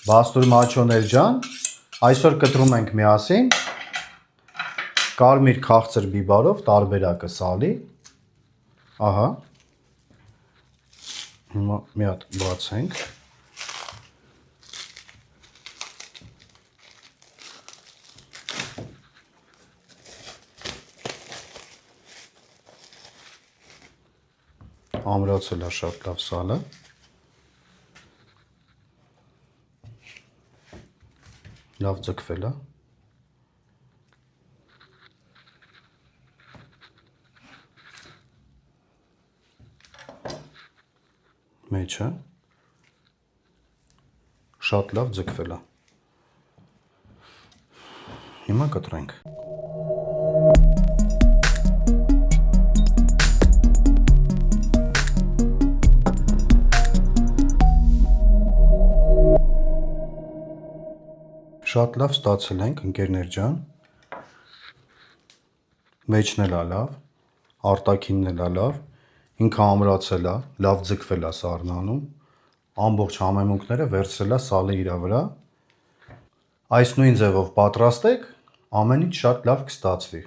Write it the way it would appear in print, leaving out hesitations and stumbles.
Բաստուր մաչոներ ջան, այսօր կտրում ենք միասին կարմիր քաղցր բիբարով տարբերակը սալի, ահա, հիմա մի հատ բացենք, ամրացել է շատ լավ սալը, լավ ձգվել է, մեջը շատ լավ ձգվել է, հիմա կտրենք։ Շատ լավ ստացել ենք, ընկերներ ջան, մեջն էլ է լավ, արտաքինն էլ է լավ, ինքը ամրացել է, լավ ձգվել է սառնանում, ամբողջ համեմունքները վերցրել է սալը իր վրա, այս նույն ձևով պատրաստեք, ամեն ինչ շատ լավ կստացվի։